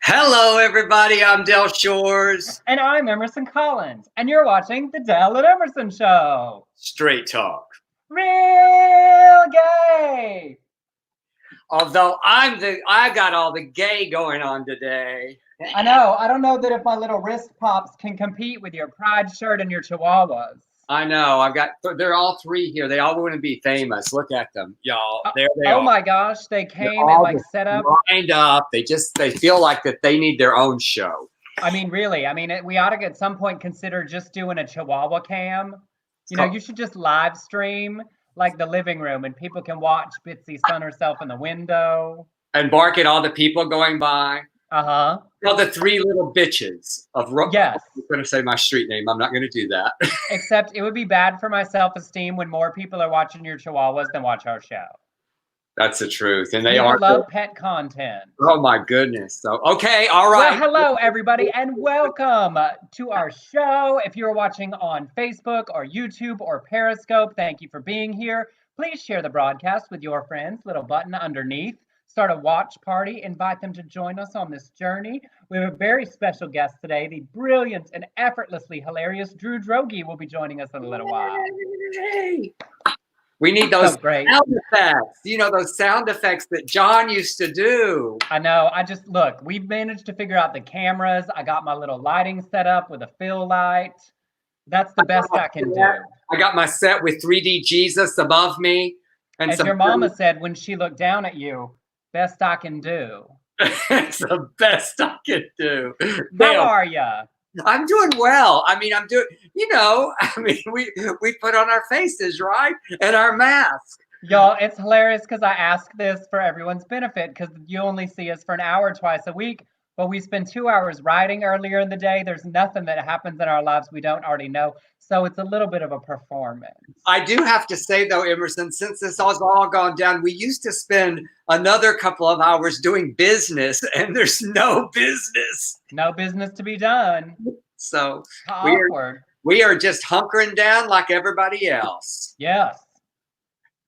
Hello, everybody. I'm Del Shores. And I'm Emerson Collins, and you're watching The Del and Emerson Show. Straight talk. Real gay. Although I got all the gay going on today. I know. I don't know that if my little wrist pops can compete with your pride shirt and your chihuahuas. I know. They're all three here. They all want to be famous. Look at them, y'all. There they are. Oh my gosh, they came and like set up. Lined up. They feel like that they need their own show. I mean, really. I mean, we ought to at some point consider just doing a chihuahua cam. You know, you should just live stream like the living room and people can watch Bitsy sun herself in the window. And bark at all the people going by. Uh-huh. Well, the three little bitches of yes. I'm going to say my street name. I'm not going to do that. Except it would be bad for my self-esteem when more people are watching your chihuahuas than watch our show. That's the truth. And they love pet content. Oh my goodness. So, okay. All right. Well, hello everybody and welcome to our show. If you're watching on Facebook or YouTube or Periscope, thank you for being here. Please share the broadcast with your friends. Little button underneath. Start a watch party, invite them to join us on this journey. We have a very special guest today. The brilliant and effortlessly hilarious Drew Droege will be joining us in a little while. Yay. We need those sound effects. You know, those sound effects that John used to do. I know. Look, we've managed to figure out the cameras. I got my little lighting set up with a fill light. That's the best I can do. I got my set with 3D Jesus above me. And as your mama said when she looked down at you, best I can do. It's the best I can do. How are ya? I'm doing well. I mean, we put on our faces, right? And our mask. Y'all, it's hilarious because I ask this for everyone's benefit because you only see us for an hour twice a week, but we spend 2 hours writing earlier in the day. There's nothing that happens in our lives we don't already know. So it's a little bit of a performance. I do have to say, though, Emerson, since this has all gone down, we used to spend another couple of hours doing business, and there's no business. No business to be done. So we are just hunkering down like everybody else. Yes.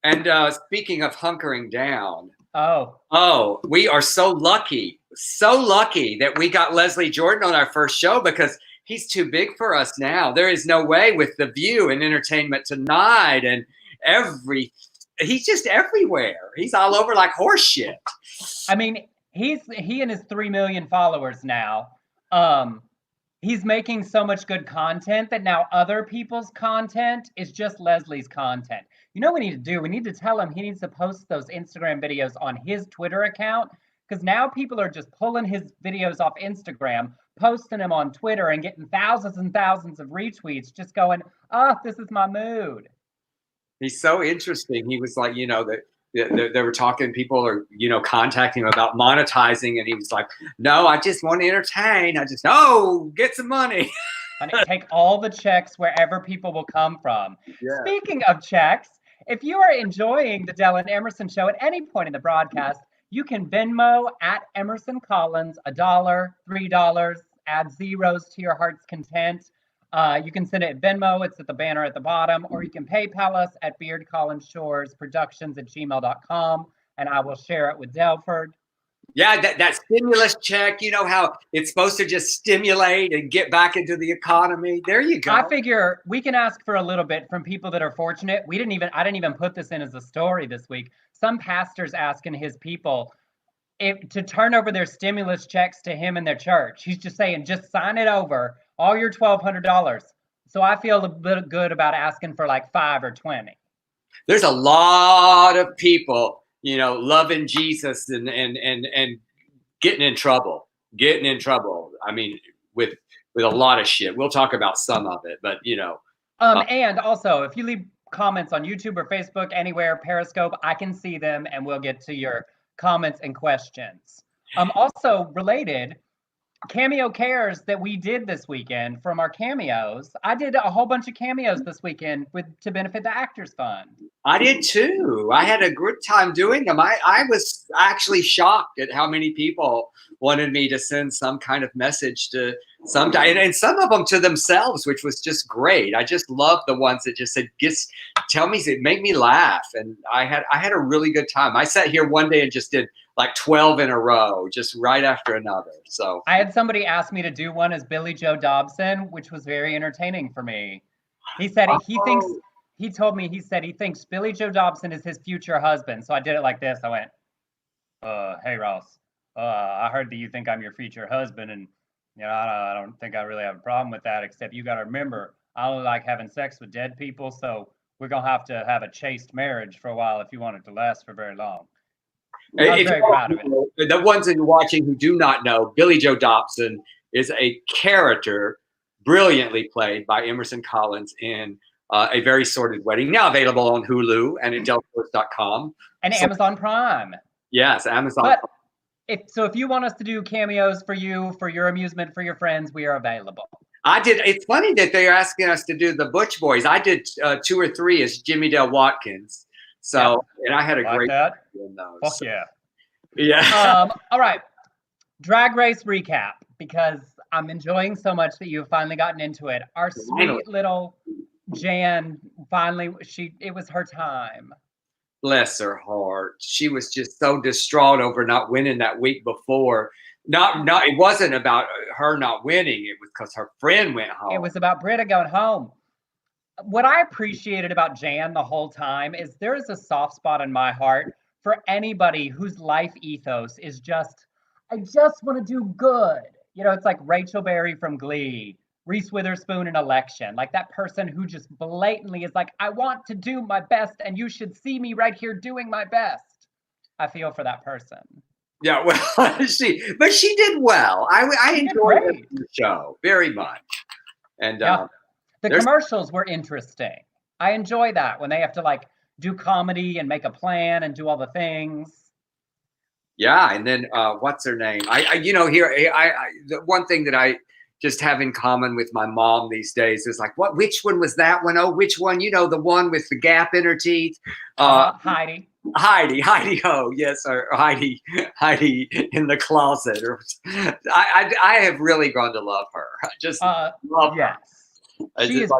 And speaking of hunkering down. Oh, we are so lucky that we got Leslie Jordan on our first show because he's too big for us now. There is no way with The View and Entertainment Tonight and he's just everywhere. He's all over like horse shit. I mean, he and his 3 million followers now. He's making so much good content that now other people's content is just Leslie's content. You know what we need to do? We need to tell him he needs to post those Instagram videos on his Twitter account because now people are just pulling his videos off Instagram, posting them on Twitter and getting thousands and thousands of retweets just going, oh, this is my mood. He's so interesting. He was like, they were talking, people are, contacting him about monetizing. And he was like, no, I just want to entertain. Get some money. And take all the checks wherever people will come from. Yeah. Speaking of checks, if you are enjoying the Del and Emerson Show at any point in the broadcast, you can Venmo at Emerson Collins $1, $3, add zeros to your heart's content. You can send it at Venmo, it's at the banner at the bottom, or you can PayPal us at beardcollinshoresproductions@gmail.com, and I will share it with Delford. Yeah, that stimulus check, you know how it's supposed to just stimulate and get back into the economy. There you go. I figure we can ask for a little bit from people that are fortunate. I didn't even put this in as a story this week. Some pastor's asking his people to turn over their stimulus checks to him and their church. He's just saying, just sign it over, all your $1,200. So I feel a bit good about asking for like 5 or 20. There's a lot of people, loving Jesus and getting in trouble. I mean, with a lot of shit. We'll talk about some of it, but and also if you leave comments on YouTube or Facebook, anywhere, Periscope, I can see them and we'll get to your comments and questions. Also related, Cameo Cares that we did this weekend from our cameos. I did a whole bunch of cameos this weekend to benefit the Actors Fund. I did too. I had a good time doing them. I was actually shocked at how many people wanted me to send some kind of message to and some of them to themselves, which was just great. I just love the ones that just said, tell me, it made me laugh. And I had a really good time. I sat here one day and just did like 12 in a row, just right after another. So I had somebody ask me to do one as Billy Joe Dobson, which was very entertaining for me. He said he thinks, he told me, he said he thinks Billy Joe Dobson is his future husband. So I did it like this. I went, hey Ross, I heard that you think I'm your future husband, and I don't think I really have a problem with that, except you got to remember, I only like having sex with dead people, so we're gonna have to have a chaste marriage for a while if you want it to last for very long. I was very proud of it. The ones that you're watching who do not know, Billy Joe Dobson is a character brilliantly played by Emerson Collins in A Very Sordid Wedding, now available on Hulu and at delcourse.com. And Amazon Prime. Yes, Amazon But Prime. If you want us to do cameos for you, for your amusement, for your friends, we are available. I did. It's funny that they're asking us to do the Butch Boys. I did 2 or 3 as Jimmy Dale Watkins. So, and I had a great time doing those. Fuck yeah. Yeah. All right. Drag Race recap, because I'm enjoying so much that you've finally gotten into it. Our sweet little Jan, finally, it was her time. Bless her heart. She was just so distraught over not winning that week before. It wasn't about her not winning. It was because her friend went home. It was about Britta going home. What I appreciated about Jan the whole time is there is a soft spot in my heart for anybody whose life ethos is just, I just want to do good. It's like Rachel Berry from Glee, Reese Witherspoon in Election, like that person who just blatantly is like, I want to do my best and you should see me right here doing my best. I feel for that person. Yeah, well, she did well. I enjoyed the show very much. And the commercials were interesting. I enjoy that when they have to like do comedy and make a plan and do all the things. Yeah, and then what's her name? The one thing that I just have in common with my mom these days is like, which one was that one? Oh, which one? The one with the gap in her teeth. Heidi Ho, yes, or Heidi in the closet. Or I have really grown to love her. I just love her. She is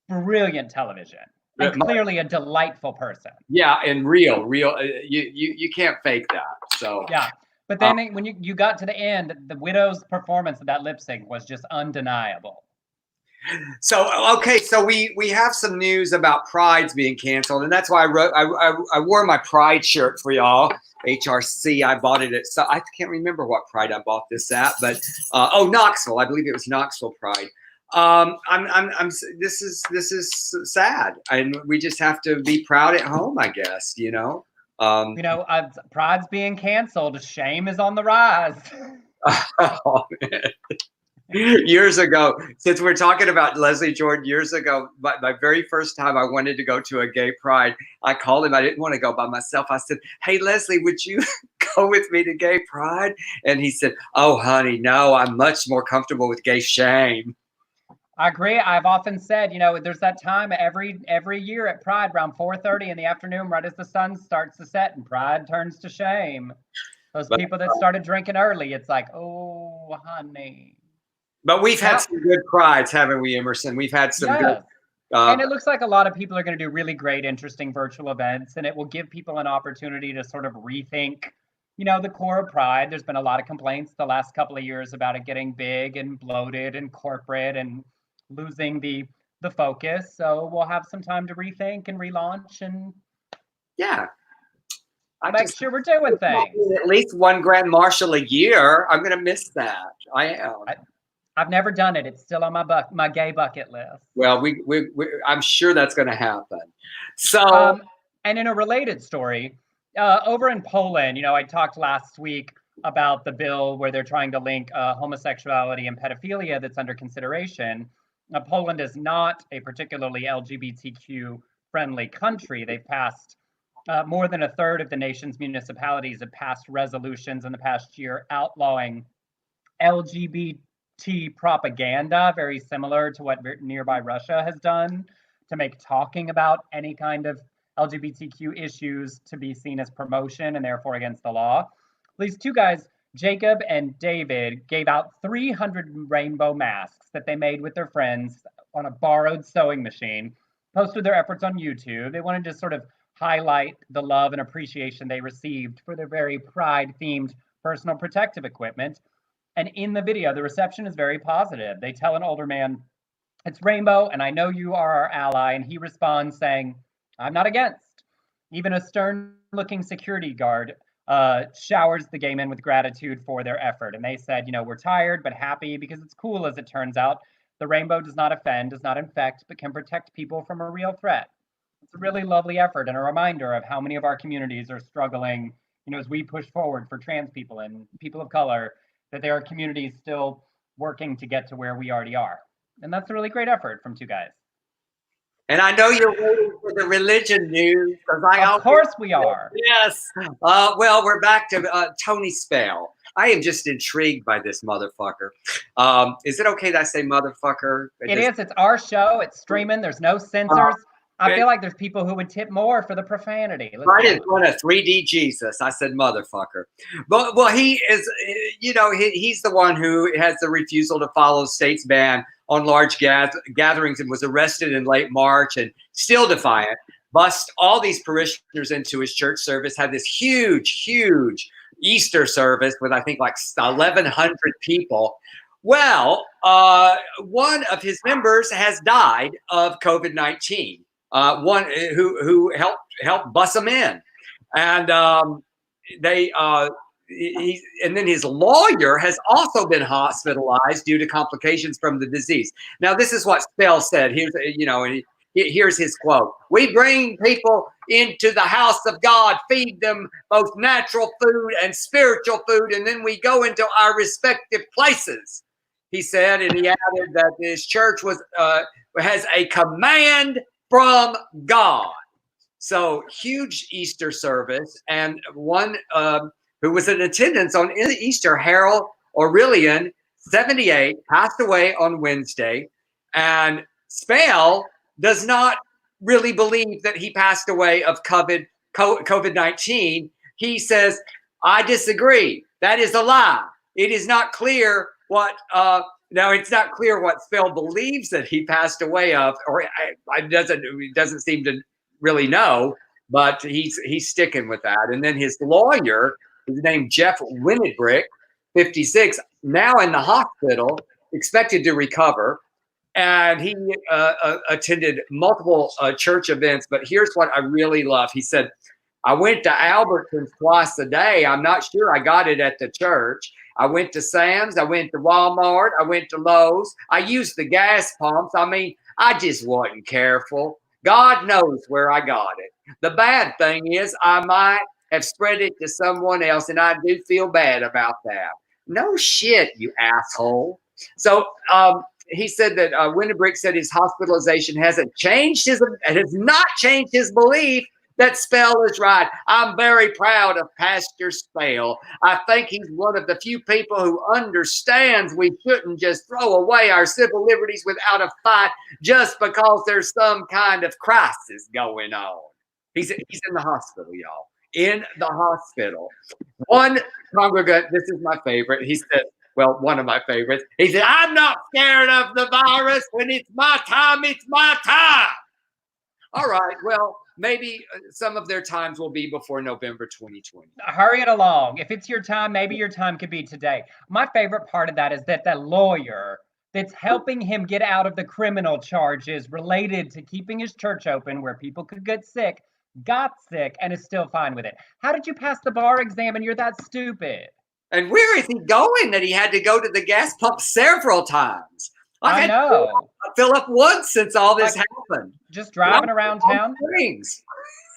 brilliant television and clearly a delightful person. Yeah, and real. You can't fake that. So yeah, but then when you got to the end, the widow's performance of that lip sync was just undeniable. So we have some news about Pride's being canceled, and that's why I wore my Pride shirt for y'all. HRC, I bought it at, so I can't remember what Pride I bought this at, but Knoxville, I believe it was Knoxville Pride. This is sad, and we just have to be proud at home, I guess. Pride's being canceled. Shame is on the rise. Oh, man. Years ago, since we're talking about Leslie Jordan, years ago, my very first time I wanted to go to a gay pride, I called him. I didn't want to go by myself. I said, hey, Leslie, would you go with me to gay pride? And he said, oh, honey, no, I'm much more comfortable with gay shame. I agree. I've often said, there's that time every year at Pride around 4:30 in the afternoon, right as the sun starts to set, and Pride turns to shame. Those people that started drinking early, it's like, oh, honey. But we've had some good prides, haven't we, Emerson? We've had some good. And it looks like a lot of people are going to do really great, interesting virtual events, and it will give people an opportunity to sort of rethink, the core of Pride. There's been a lot of complaints the last couple of years about it getting big and bloated and corporate and losing the focus. So we'll have some time to rethink and relaunch and make sure we're doing things. At least one grand marshal a year. I'm going to miss that. I am. I've never done it. It's still on my gay bucket list. Well, I'm sure that's going to happen. So, and in a related story, over in Poland, I talked last week about the bill where they're trying to link homosexuality and pedophilia that's under consideration. Poland is not a particularly LGBTQ friendly country. They've passed more than a third of the nation's municipalities have passed resolutions in the past year outlawing LGBT propaganda, very similar to what nearby Russia has done, to make talking about any kind of LGBTQ issues to be seen as promotion and therefore against the law. These two guys, Jacob and David, gave out 300 rainbow masks that they made with their friends on a borrowed sewing machine, posted their efforts on YouTube. They wanted to sort of highlight the love and appreciation they received for their very pride-themed personal protective equipment. And in the video, the reception is very positive. They tell an older man, "It's rainbow, and I know you are our ally." And he responds saying, "I'm not against." Even a stern-looking security guard showers the gay men with gratitude for their effort. And they said, "We're tired but happy because it's cool, as it turns out. The rainbow does not offend, does not infect, but can protect people from a real threat." It's a really lovely effort and a reminder of how many of our communities are struggling, as we push forward for trans people and people of color, that there are communities still working to get to where we already are. And that's a really great effort from two guys. And I know you're waiting for the religion news. Of course we are. Yes. Well, we're back to Tony Spell. I am just intrigued by this motherfucker. Is it okay that I say motherfucker? It is. It's our show. It's streaming. There's no censors. I feel like there's people who would tip more for the profanity. Right in front of 3D Jesus, I said motherfucker. But well, he is, he's the one who has the refusal to follow state's ban on large gatherings and was arrested in late March and still defiant. Bust all these parishioners into his church service, had this huge Easter service with I think like 1,100 people. Well, one of his members has died of COVID-19. One who helped bus him in, and and then his lawyer has also been hospitalized due to complications from the disease. Now, this is what Spell said. Here's his quote: "We bring people into the house of God, feed them both natural food and spiritual food, and then we go into our respective places," he said, and he added that his church has a command from God. So huge Easter service, and one who was in attendance on Easter, Harold Aurelian, 78, passed away on Wednesday, and Spell does not really believe that he passed away of COVID-19. He says, "I disagree. That is a lie. It is not clear what Now, it's not clear what Spell believes that he passed away of, or he doesn't seem to really know, but he's sticking with that." And then his lawyer, his name Jeff Winnebrick, 56, now in the hospital, expected to recover. And he attended multiple church events. But here's what I really love. He said, "I went to Albertsons twice a day. I'm not sure I got it at the church. I went to Sam's, I went to Walmart, I went to Lowe's. I used the gas pumps. I mean, I just wasn't careful. God knows where I got it. The bad thing is I might have spread it to someone else, and I do feel bad about that." No shit, you asshole. So he said that Winnebrick said his hospitalization has not changed his belief that Spell is right. "I'm very proud of Pastor Spell. I think he's one of the few people who understands we shouldn't just throw away our civil liberties without a fight just because there's some kind of crisis going on." He's in the hospital, y'all. In the hospital. One congregant, this is my favorite. He said, well, one of my favorites. He said, "I'm not scared of the virus. When it's my time, it's my time." All right, well, maybe some of their times will be before November 2020. Hurry it along. If it's your time, maybe your time could be today. My favorite part of that is that the lawyer that's helping him get out of the criminal charges related to keeping his church open where people could get sick, got sick, and is still fine with it. How did you pass the bar exam and you're that stupid? And where is he going that he had to go to the gas pump several times? I know. Fill up once since all this happened. Just driving around town.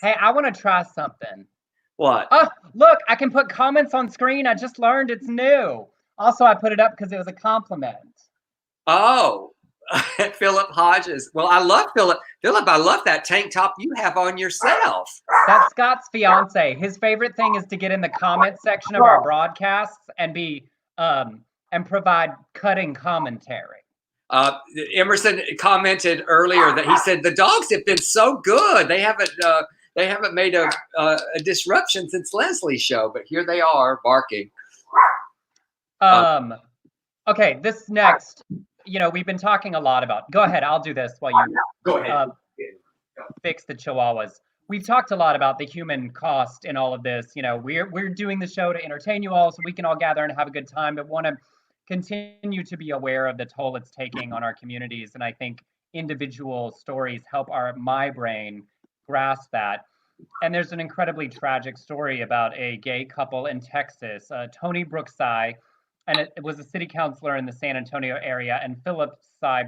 Hey, I want to try something. What? Oh, look, I can put comments on screen. I just learned it's new. Also, I put it up because it was a compliment. Oh, Phillip Hodges. Well, I love Phillip. Phillip, I love that tank top you have on yourself. That's Scott's fiance. His favorite thing is to get in the comment section of our broadcasts and provide cutting commentary. Emerson commented earlier that he said the dogs have been so good. They haven't made a disruption since Leslie's show, but here they are barking. Okay, this next, we've been talking a lot about. Go ahead, I'll do this while you go ahead. Fix the chihuahuas. we've talked a lot about the human cost in all of this. You know, we're doing the show to entertain you all so we can all gather and have a good time, but want to continue to be aware of the toll it's taking on our communities. And I think individual stories help my brain grasp that. And there's an incredibly tragic story about a gay couple in Texas, Tony Brookside, and it was a city councilor in the San Antonio area, and Phillip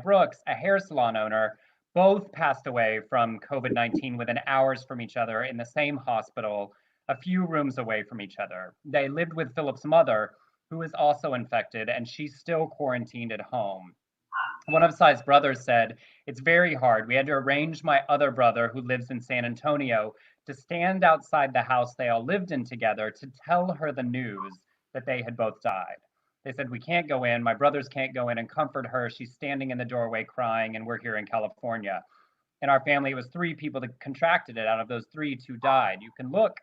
Brooks, a hair salon owner. Both passed away from COVID-19 within hours from each other in the same hospital, a few rooms away from each other. They lived with Phillip's mother, who is also infected, and she's still quarantined at home. One of Cy's brothers said, "It's very hard. We had to arrange my other brother, who lives in San Antonio, to stand outside the house they all lived in together to tell her the news that they had both died." They said, "We can't go in. My brothers can't go in and comfort her. She's standing in the doorway crying, and we're here in California." In our family, it was 3 people that contracted it. Out of those 3, 2 died. You can look.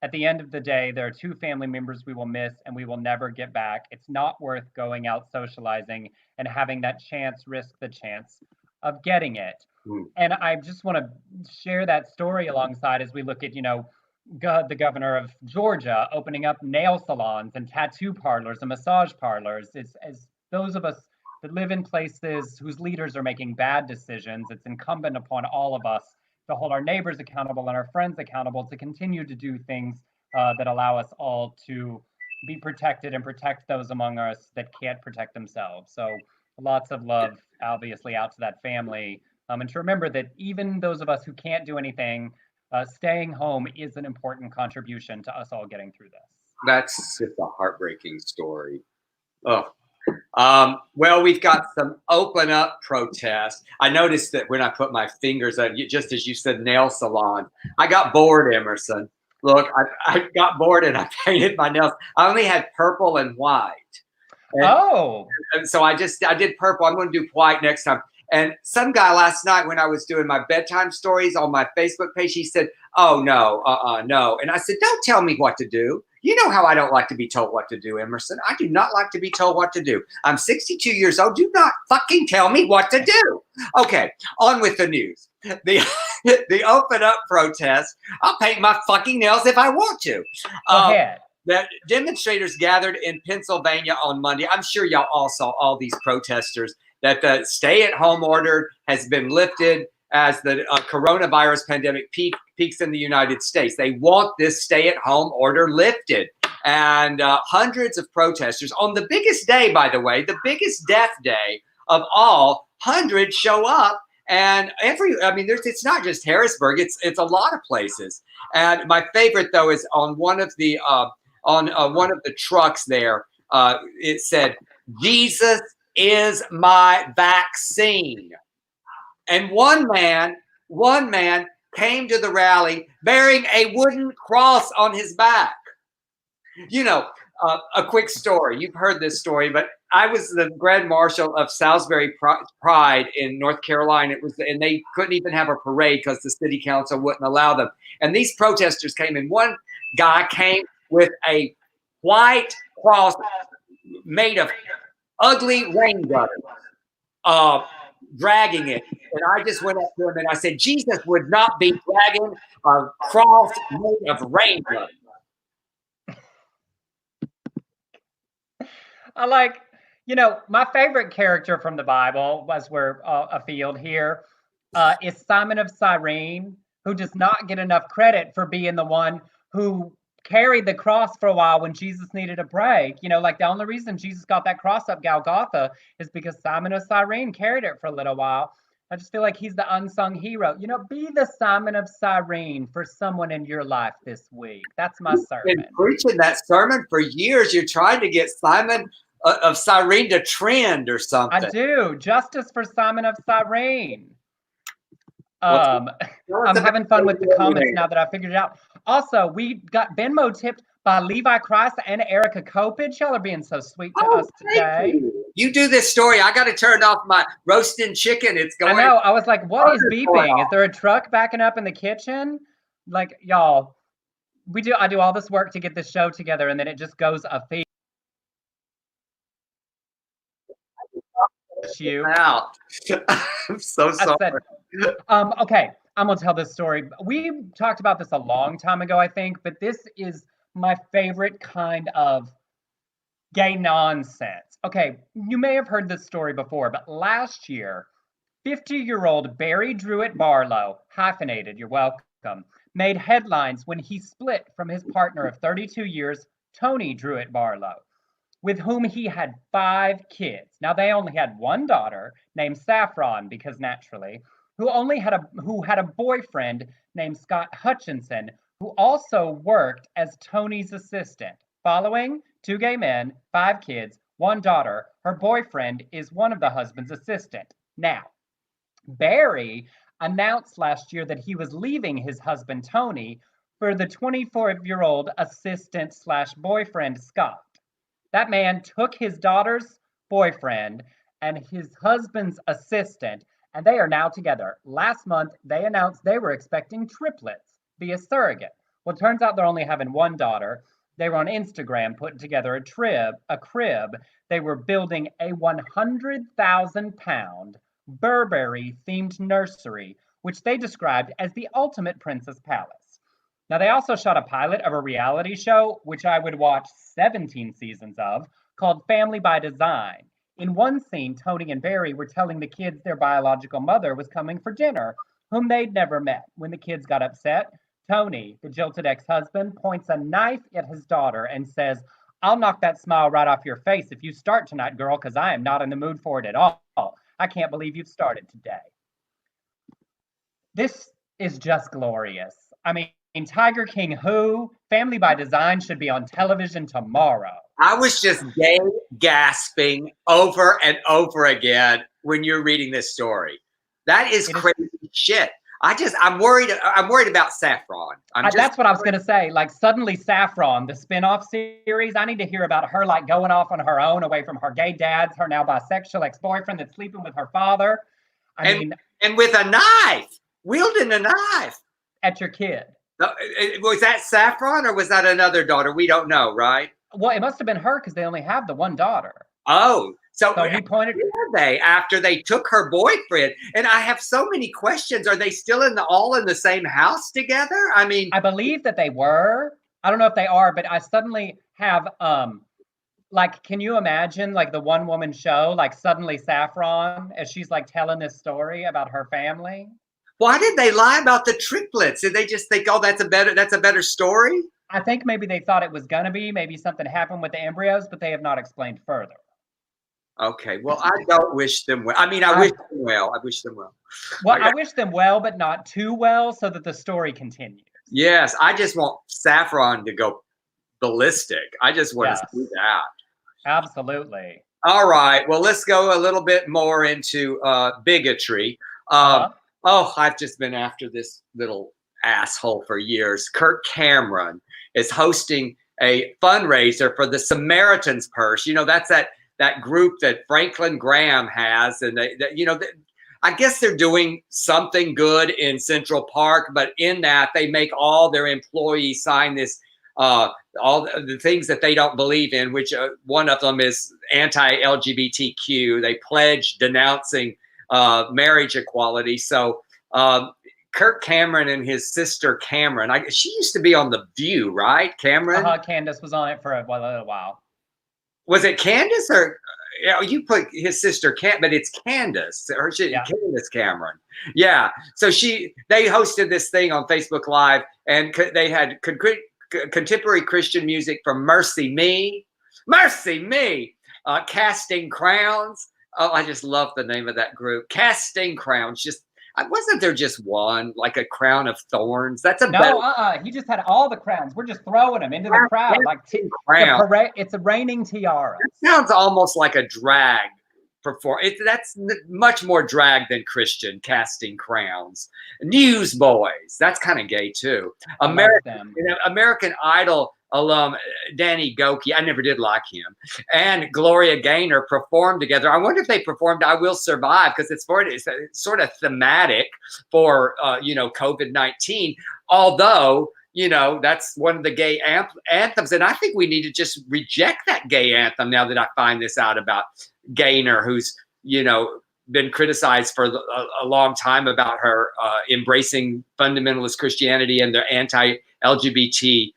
At the end of the day, there are 2 family members we will miss and we will never get back. It's not worth going out socializing and having that chance risk the chance of getting it. And I just want to share that story alongside as we look at, you know, the governor of Georgia opening up nail salons and tattoo parlors and massage parlors. As those of us that live in places whose leaders are making bad decisions, it's incumbent upon all of us to hold our neighbors accountable and our friends accountable to continue to do things that allow us all to be protected and protect those among us that can't protect themselves. So lots of love, obviously, out to that family. And to remember that even those of us who can't do anything, staying home is an important contribution to us all getting through this. That's just a heartbreaking story. Oh. Well, we've got some open up protests. I noticed that when I put my fingers on, just as you said, nail salon, I got bored, Emerson. Look, I got bored and I painted my nails. I only had purple and white. And so I did purple. I'm going to do white next time. And some guy last night when I was doing my bedtime stories on my Facebook page, he said, "Oh, no, no." And I said, "Don't tell me what to do. You know how I don't like to be told what to do, Emerson. I do not like to be told what to do. I'm 62 years old. Do not fucking tell me what to do." Okay, on with the news. The open up protest. I'll paint my fucking nails if I want to. Go ahead. That demonstrators gathered in Pennsylvania on Monday. I'm sure y'all all saw all these protesters. That the stay-at-home order has been lifted as the coronavirus pandemic peaks in the United States. They want this stay-at-home order lifted. And hundreds of protesters on the biggest day, by the way, the biggest death day of all, hundreds show up. And it's not just Harrisburg, it's a lot of places. And my favorite, though, is on one of the trucks there, it said, "Jesus is my vaccine." And one man came to the rally bearing a wooden cross on his back. You know, a quick story. You've heard this story, but I was the grand marshal of Salisbury Pride in North Carolina. And they couldn't even have a parade because the city council wouldn't allow them. And these protesters came in. One guy came with a white cross made of ugly rain gutters, dragging it. And I just went up to him and I said, "Jesus would not be dragging a cross made of rain gutters." I like, you know, my favorite character from the Bible, as we're afield here, is Simon of Cyrene, who does not get enough credit for being the one who carried the cross for a while when Jesus needed a break. You know, like the only reason Jesus got that cross up Golgotha is because Simon of Cyrene carried it for a little while. I just feel like he's the unsung hero. You know, be the Simon of Cyrene for someone in your life this week. That's my sermon. You've been preaching that sermon for years. You're trying to get Simon of Cyrene to trend or something. I do. Justice for Simon of Cyrene. I'm having fun with the comments now that I figured it out. Also, we got Venmo tipped by Levi Christ and Erica Kopich. Y'all are being so sweet to us today. You do this story. I got to turn off my roasting chicken. It's going. I know. I was like, what is beeping? Is there a truck backing up in the kitchen? Like, y'all, I do all this work to get this show together, and then it just goes afield. You. Out. I'm so sorry. Okay, I'm gonna tell this story. We talked about this a long time ago, I think, but this is my favorite kind of gay nonsense. Okay, you may have heard this story before, but last year, 50-year-old Barry Druid Barlow, hyphenated, you're welcome, made headlines when he split from his partner of 32 years, Tony Druid Barlow, with whom he had 5 kids. Now they only had one daughter named Saffron, because naturally, who had a boyfriend named Scott Hutchinson, who also worked as Tony's assistant. Following 2 gay men, 5 kids, 1 daughter. Her boyfriend is one of the husband's assistant. Now, Barry announced last year that he was leaving his husband Tony for the 24-year-old assistant slash boyfriend Scott. That man took his daughter's boyfriend and his husband's assistant, and they are now together. Last month, they announced they were expecting triplets via surrogate. Well, it turns out they're only having 1 daughter. They were on Instagram putting together a crib. They were building a 100,000-pound Burberry-themed nursery, which they described as the ultimate princess palace. Now, they also shot a pilot of a reality show, which I would watch 17 seasons of, called Family by Design. In one scene, Tony and Barry were telling the kids their biological mother was coming for dinner, whom they'd never met. When the kids got upset, Tony, the jilted ex-husband, points a knife at his daughter and says, "I'll knock that smile right off your face if you start tonight, girl, because I am not in the mood for it at all. I can't believe you've started today." This is just glorious. I mean, Tiger King who? Family by Design should be on television tomorrow. I was just gay gasping over and over again when you're reading this story. That is crazy shit. I'm worried about Saffron. That's what I was going to say. Like, suddenly Saffron, the spinoff series, I need to hear about her like going off on her own away from her gay dads, her now bisexual ex-boyfriend that's sleeping with her father. And with a knife, wielding a knife. At your kid. Was that Saffron or was that another daughter? We don't know, right? Well, it must have been her because they only have the 1 daughter. Oh, so he pointed. They after they took her boyfriend, and I have so many questions. Are they still all in the same house together? I mean, I believe that they were. I don't know if they are, but I suddenly have like, can you imagine like the one-woman show, like suddenly Saffron as she's like telling this story about her family? Why did they lie about the triplets? Did they just think, oh, that's a better story? I think maybe they thought it was going to be. Maybe something happened with the embryos, but they have not explained further. Okay, well, I don't wish them well. I mean, I wish them well. I wish them well. Well, I wish them well, but not too well, so that the story continues. Yes, I just want Saffron to go ballistic. I just want to see that. Absolutely. All right, well, let's go a little bit more into bigotry. Oh, I've just been after this little asshole for years. Kirk Cameron is hosting a fundraiser for the Samaritans Purse. You know, that's that group that Franklin Graham has, and I guess they're doing something good in Central Park, but in that they make all their employees sign this all the things that they don't believe in, which one of them is anti-LGBTQ. They pledge denouncing marriage equality. So Kirk Cameron and his sister Cameron, she used to be on The View, right? Cameron? Candace was on it for a little while. Was it Candace or you put his sister but it's Candace Candace Cameron. Yeah. So they hosted this thing on Facebook Live, and they had contemporary Christian music from Mercy Me, Casting Crowns. Oh, I just love the name of that group. Casting Crowns. Wasn't there just one, like a crown of thorns? That's he just had all the crowns. We're just throwing them into the crowd like it's a reigning tiara. It sounds almost like a drag performance. That's much more drag than Christian. Casting Crowns. Newsboys. That's kind of gay too. American Idol alum Danny Goki, I never did like him, and Gloria Gaynor performed together. I wonder if they performed "I Will Survive" because it's sort of thematic for COVID-19. Although that's one of the gay anthems, and I think we need to just reject that gay anthem now that I find this out about Gaynor, who's been criticized for a long time about her embracing fundamentalist Christianity and the anti-LGBT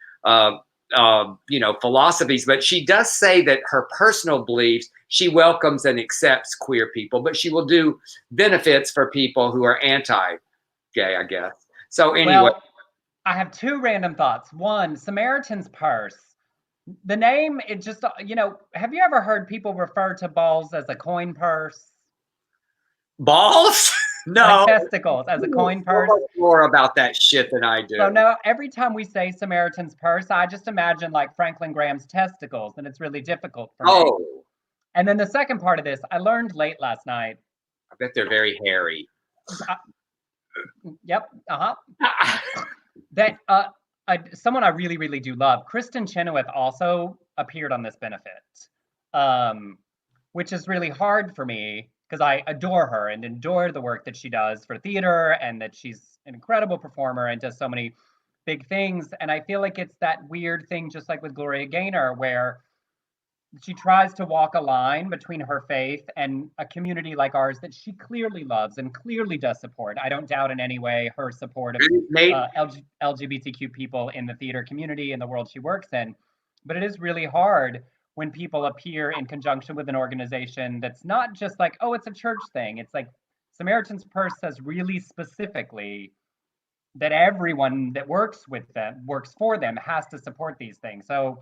philosophies. But she does say that her personal beliefs, she welcomes and accepts queer people, but she will do benefits for people who are anti-gay, I guess. So anyway. Well, I have two random thoughts. One, Samaritan's Purse. The name, it just, have you ever heard people refer to balls as a coin purse? Balls? No. Like testicles as a coin purse? More about that shit than I do. So no, every time we say Samaritan's Purse, I just imagine like Franklin Graham's testicles, and it's really difficult for me. And then the second part of this, I learned late last night. I bet they're very hairy. Yep. That someone I really, really do love, Kristen Chenoweth, also appeared on this benefit, which is really hard for me because I adore her and adore the work that she does for theater, and that she's an incredible performer and does so many big things. And I feel like it's that weird thing, just like with Gloria Gaynor, where she tries to walk a line between her faith and a community like ours that she clearly loves and clearly does support. I don't doubt in any way her support of LGBTQ people in the theater community and the world she works in. But it is really hard when people appear in conjunction with an organization that's not just like, oh, it's a church thing. It's like Samaritan's Purse says really specifically that everyone that works for them, has to support these things. So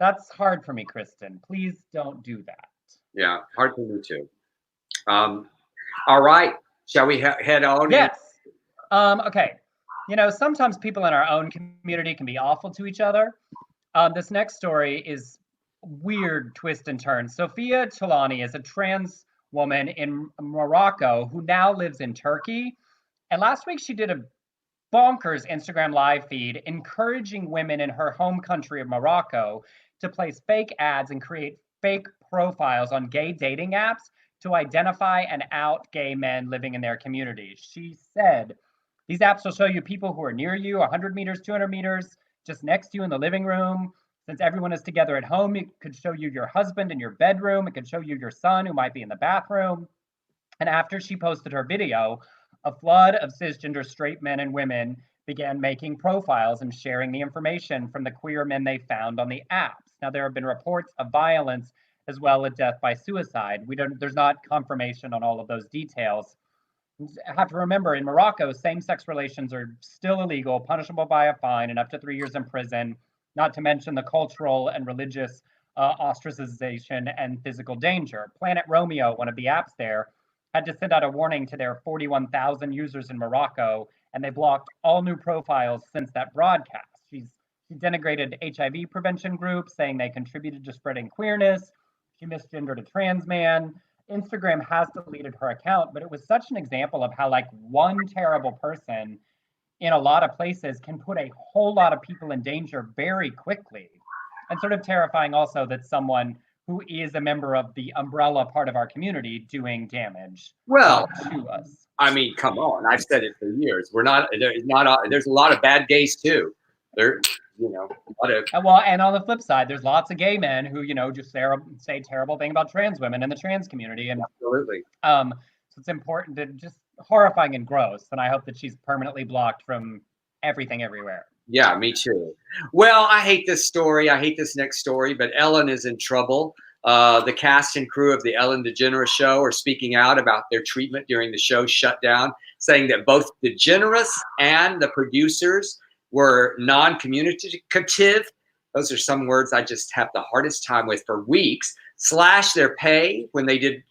that's hard for me, Kristen. Please don't do that. Yeah, hard for me too. All right, shall we head on? Yes. Okay. Sometimes people in our own community can be awful to each other. This next story is weird twist and turn. Sophia Chelani is a trans woman in Morocco who now lives in Turkey. And last week she did a bonkers Instagram live feed encouraging women in her home country of Morocco to place fake ads and create fake profiles on gay dating apps to identify and out gay men living in their community. She said, these apps will show you people who are near you, 100 meters, 200 meters, just next to you in the living room. Since everyone is together at home, it could show you your husband in your bedroom. It could show you your son who might be in the bathroom. And after she posted her video, a flood of cisgender straight men and women began making profiles and sharing the information from the queer men they found on the apps. Now, there have been reports of violence as well as death by suicide. There's not confirmation on all of those details. You have to remember, in Morocco, same-sex relations are still illegal, punishable by a fine and up to 3 years in prison, not to mention the cultural and religious ostracization and physical danger. Planet Romeo, one of the apps there, had to send out a warning to their 41,000 users in Morocco, and they blocked all new profiles since that broadcast. She denigrated HIV prevention groups, saying they contributed to spreading queerness. She misgendered a trans man. Instagram has deleted her account, but it was such an example of how like one terrible person in a lot of places can put a whole lot of people in danger very quickly. And sort of terrifying also that someone who is a member of the umbrella part of our community doing damage to us. I mean, come on. I've said it for years. There's a lot of bad gays too. Well, and on the flip side, there's lots of gay men who, just say terrible thing about trans women in the trans community. And absolutely. So it's important to just horrifying and gross. And I hope that she's permanently blocked from everything everywhere. Yeah, me too. Well, I hate this story. I hate this next story, but Ellen is in trouble. The cast and crew of the Ellen DeGeneres show are speaking out about their treatment during the show's shutdown, saying that both DeGeneres and the producers were non-communicative. Those are some words I just have the hardest time with for weeks. Slashed their pay when they did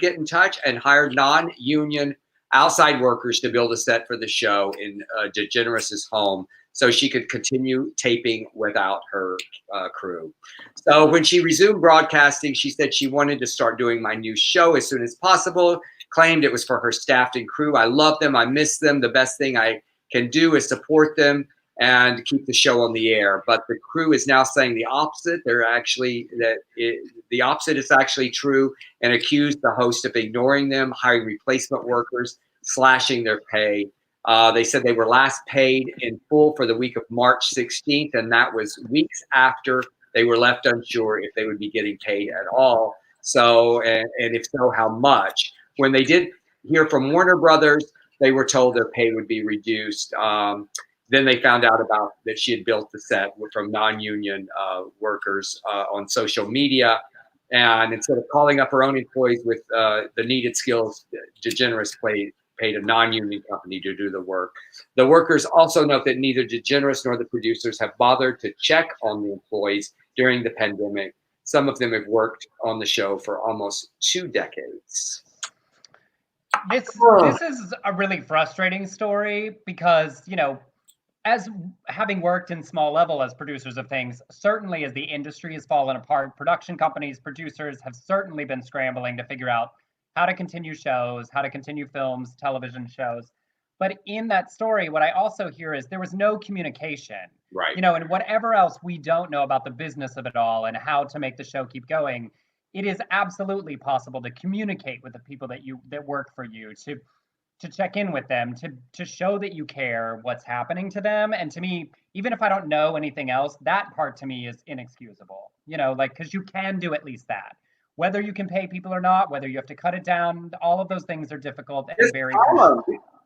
get in touch, and hired non-union outside workers to build a set for the show in DeGeneres' home, so she could continue taping without her crew. So when she resumed broadcasting, she said she wanted to start doing my new show as soon as possible, claimed it was for her staff and crew. I love them. I miss them. The best thing I can do is support them and keep the show on the air. But the crew is now saying the opposite. The opposite is actually true, and accused the host of ignoring them, hiring replacement workers, slashing their pay. They said they were last paid in full for the week of March 16th, and that was weeks after they were left unsure if they would be getting paid at all. So, and if so, how much? when they did hear from Warner Brothers, they were told their pay would be reduced. Then they found out about that she had built the set from non-union workers on social media. And instead of calling up her own employees with the needed skills, DeGeneres paid a non-union company to do the work. The workers also note that neither DeGeneres nor the producers have bothered to check on the employees during the pandemic. Some of them have worked on the show for almost 2 decades. This is a really frustrating story because, you know, as having worked in small level as producers of things, certainly as the industry has fallen apart, production companies, producers have certainly been scrambling to figure out how to continue shows, how to continue films, television shows. But in that story, what I also hear is there was no communication. Right. You know, and whatever else we don't know about the business of it all and how to make the show keep going, it is absolutely possible to communicate with the people that work for you, to check in with them, to show that you care what's happening to them. And to me, even if I don't know anything else, that part to me is inexcusable. You know, like, because you can do at least that. Whether you can pay people or not, whether you have to cut it down, all of those things are difficult and very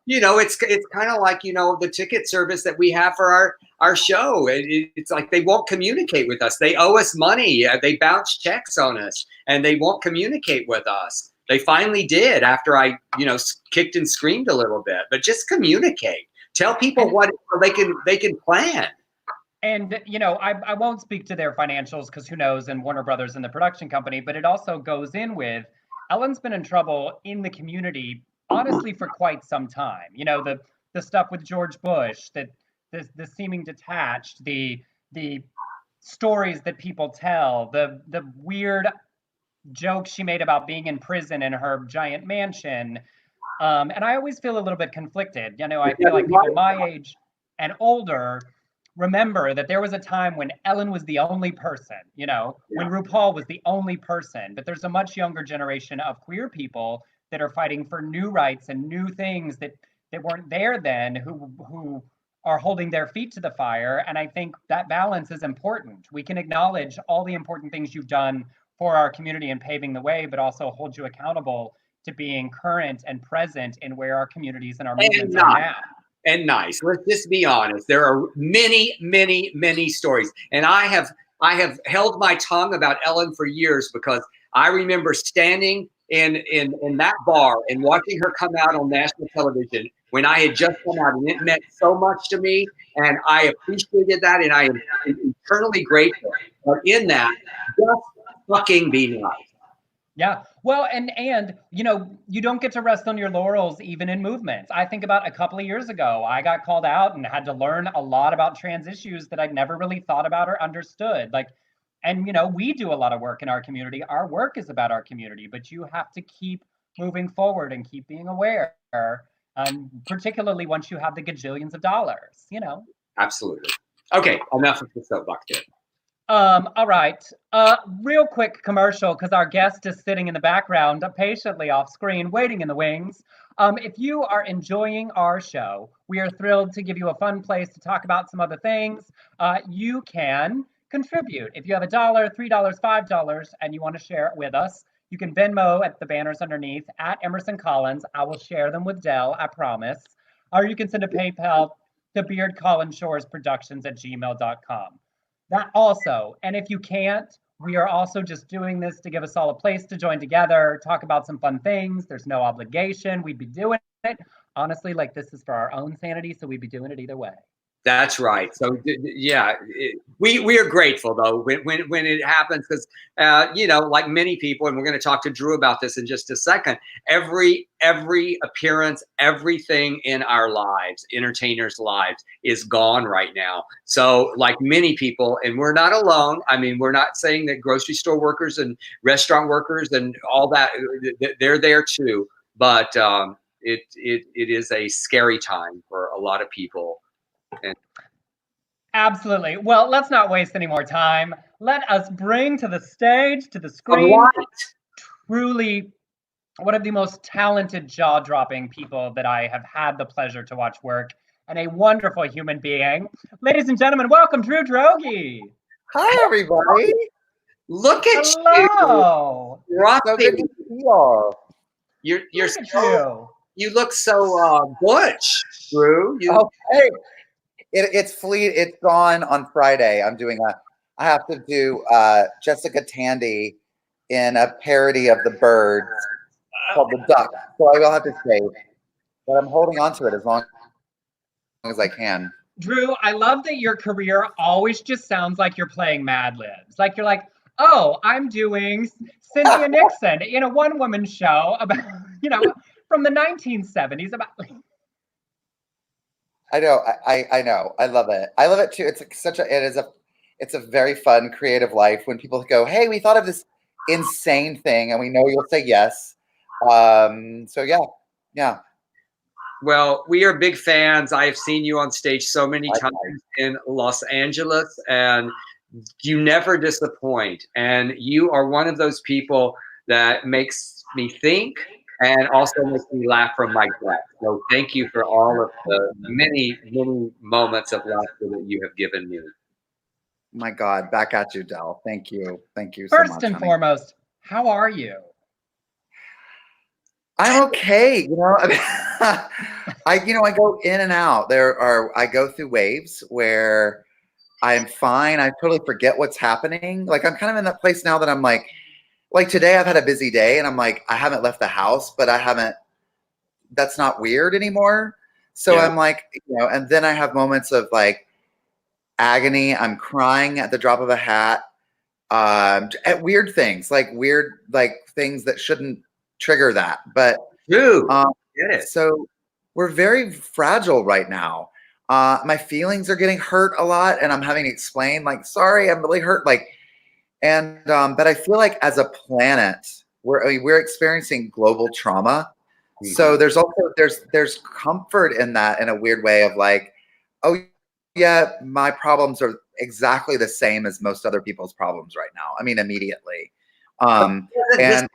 you know, it's kind of like, you know, the ticket service that we have for our show. It's like they won't communicate with us. They owe us money. They bounce checks on us, and they won't communicate with us. They finally did after I, you know, kicked and screamed a little bit. But just communicate. Tell people what they can plan. And, you know, I won't speak to their financials because who knows, and Warner Brothers and the production company, but it also goes in with Ellen's been in trouble in the community, honestly, for quite some time. You know, the stuff with George Bush, that the seeming detached, the stories that people tell, the weird jokes she made about being in prison in her giant mansion. And I always feel a little bit conflicted. You know, I feel like people my age and older remember that there was a time when Ellen was the only person, you know, when RuPaul was the only person. But there's a much younger generation of queer people that are fighting for new rights and new things that weren't there then, who are holding their feet to the fire. And I think that balance is important. We can acknowledge all the important things you've done for our community and paving the way, but also hold you accountable to being current and present in where our communities and our movements are now. And nice. Let's just be honest. There are many, many, many stories. And I have held my tongue about Ellen for years because I remember standing in that bar and watching her come out on national television when I had just come out, and it meant so much to me, and I appreciated that, and I am eternally grateful. But in that, just fucking be nice. Yeah, well, and you know, you don't get to rest on your laurels even in movements. I think about a couple of years ago, I got called out and had to learn a lot about trans issues that I'd never really thought about or understood. Like, and you know, we do a lot of work in our community. Our work is about our community, but you have to keep moving forward and keep being aware, particularly once you have the gajillions of dollars, you know. Absolutely. Okay, enough of the soapbox here. All right. Real quick commercial, because our guest is sitting in the background patiently off screen, waiting in the wings. If you are enjoying our show, we are thrilled to give you a fun place to talk about some other things. You can contribute. If you have $1, $3, $5, and you want to share it with us, you can Venmo at the banners underneath at Emerson Collins. I will share them with Dell, I promise. Or you can send a PayPal to beardcollinshoresproductions@gmail.com. That also, and if you can't, we are also just doing this to give us all a place to join together, talk about some fun things. There's no obligation. We'd be doing it. Honestly, like, this is for our own sanity, so we'd be doing it either way. That's right. So yeah, we are grateful though when it happens, because you know, like many people, and we're going to talk to Drew about this in just a second. Every appearance, everything in our lives, entertainers' lives, is gone right now. So like many people, and we're not alone. I mean, we're not saying that grocery store workers and restaurant workers and all that, they're there too. But it is a scary time for a lot of people. Absolutely. Well, let's not waste any more time. Let us bring to the stage, to the screen, truly one of the most talented, jaw-dropping people that I have had the pleasure to watch work, and a wonderful human being. Ladies and gentlemen, welcome Drew Droege. Hi, everybody. Look at Hello. you. So good to see y'all. You're Look at so, you look so butch, Drew. Oh, hey, it's It's gone on Friday. I have to do Jessica Tandy in a parody of the birds called The Duck. So I will have to shave, but I'm holding on to it as long as I can. Drew, I love that your career always just sounds like you're playing Mad Libs. Like you're like, oh, I'm doing Cynthia Nixon in a one-woman show about, from the 1970s about. I know. I know. I love it. I love it too. It's like it's a very fun, creative life when people go, hey, we thought of this insane thing and we know you'll say yes. So yeah. Well, we are big fans. I have seen you on stage so many times in Los Angeles, and you never disappoint. And you are one of those people that makes me think and also makes me laugh from my gut. So thank you for all of the many, many moments of laughter that you have given me. My God, back at you, Del. Thank you. Thank you so much. First and foremost, how are you? I'm okay. I go in and out. I go through waves where I'm fine. I totally forget what's happening. Like I'm kind of in that place now that I'm like today I've had a busy day and I'm like, I haven't left the house, but that's not weird anymore. So yeah. I'm like, and then I have moments of like agony. I'm crying at the drop of a hat, at weird things, like things that shouldn't trigger that. But Dude, get it. So we're very fragile right now. My feelings are getting hurt a lot and I'm having to explain like, sorry, I'm really hurt. But I feel like as a planet, we're experiencing global trauma. Mm-hmm. So there's also, there's comfort in that in a weird way of like, oh yeah, my problems are exactly the same as most other people's problems right now. I mean, immediately. And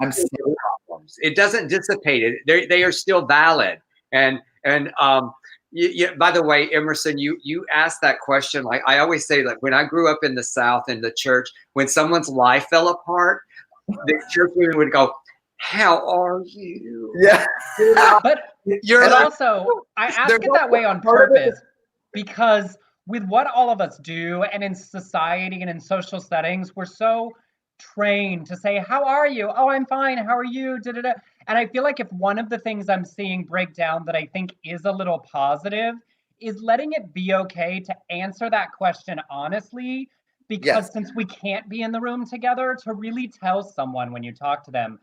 I'm still problems. It doesn't dissipate it. They are still valid. And by the way, Emerson, you asked that question. Like I always say, like when I grew up in the South in the church, when someone's life fell apart, the church would go, "How are you?" Yeah, but also I ask it that way on purpose because with what all of us do, and in society and in social settings, we're so trained to say, "How are you?" "Oh, I'm fine. How are you?" Da, da, da. And I feel like if one of the things I'm seeing break down that I think is a little positive is letting it be okay to answer that question honestly, because since we can't be in the room together, to really tell someone when you talk to them,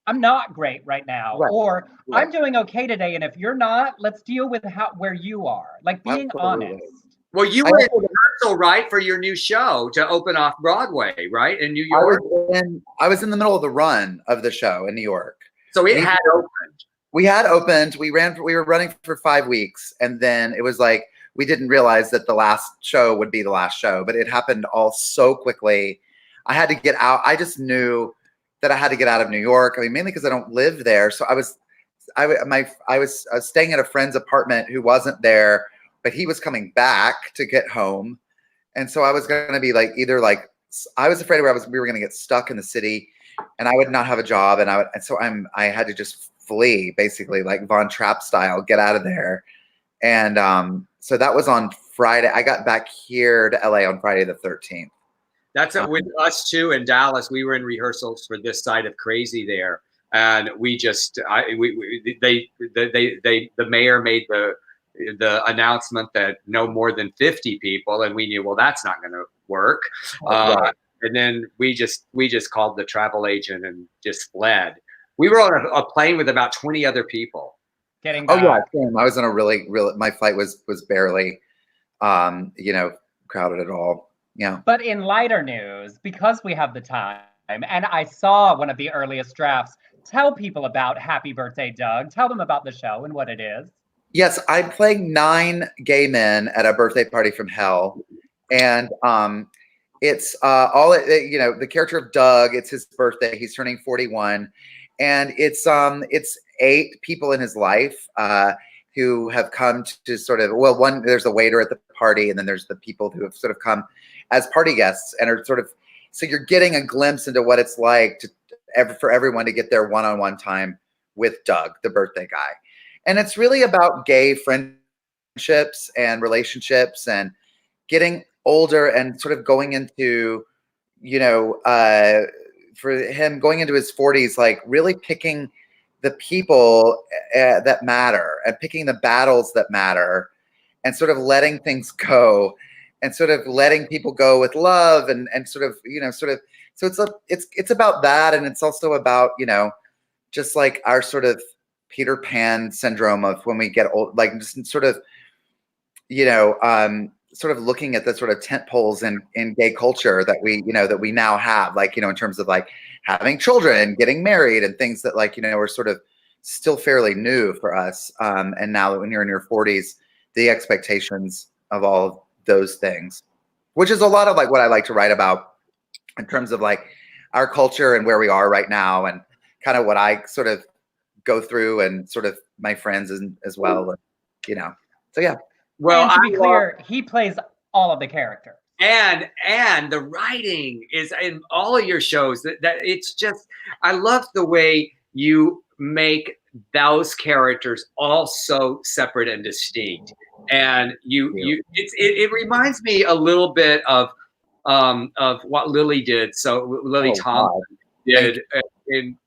I'm not great right now, or I'm doing okay today. And if you're not, let's deal with where you are, like being honest. Well, you were in rehearsal, right, for your new show to open off Broadway, right, in New York? I was in the middle of the run of the show in New York. So it had opened. We had opened. We were running for 5 weeks, and then it was like we didn't realize that the last show would be the last show, but it happened all so quickly. I had to get out. I just knew that I had to get out of New York. I mean, mainly because I don't live there. So I was staying at a friend's apartment who wasn't there, but he was coming back to get home. And so I was going to be like, I was afraid we were going to get stuck in the city and I would not have a job. And I had to just flee, basically, like Von Trapp style, get out of there. And so that was on Friday. I got back here to LA on Friday the 13th. That's with us too in Dallas. We were in rehearsals for This Side of Crazy there. And we just, the mayor made the announcement that no more than 50 people, and we knew, well, that's not going to work. And then we just called the travel agent and just fled. We were on a plane with about 20 other people. Getting back. Oh yeah, same. I was on a really my flight was barely crowded at all. Yeah. But in lighter news, because we have the time, and I saw one of the earliest drafts, tell people about Happy Birthday, Doug. Tell them about the show and what it is. Yes, I'm playing 9 gay men at a birthday party from hell. And it's the character of Doug, it's his birthday. He's turning 41. And it's 8 people in his life who have come to sort of, well, there's a waiter at the party, and then there's the people who have sort of come as party guests and are sort of, so you're getting a glimpse into what it's like for everyone to get their one-on-one time with Doug, the birthday guy. And it's really about gay friendships and relationships and getting older and sort of going into, for him going into his 40s, like really picking the people that matter and picking the battles that matter and sort of letting things go and sort of letting people go with love and sort of, so it's about that. And it's also about, just like our sort of Peter Pan syndrome of when we get old, like just sort of, sort of looking at the sort of tent poles in gay culture that we now have, like, in terms of like having children and getting married and things that like, are sort of still fairly new for us. And now that when you're in your 40s, the expectations of all of those things, which is a lot of like what I like to write about in terms of like our culture and where we are right now and kind of what I sort of go through and sort of my friends as well, so yeah. Well, and to be clear, he plays all of the characters. And the writing is in all of your shows that it's just, I love the way you make those characters all so separate and distinct. And it reminds me a little bit of what Lily did. So Lily Thompson did in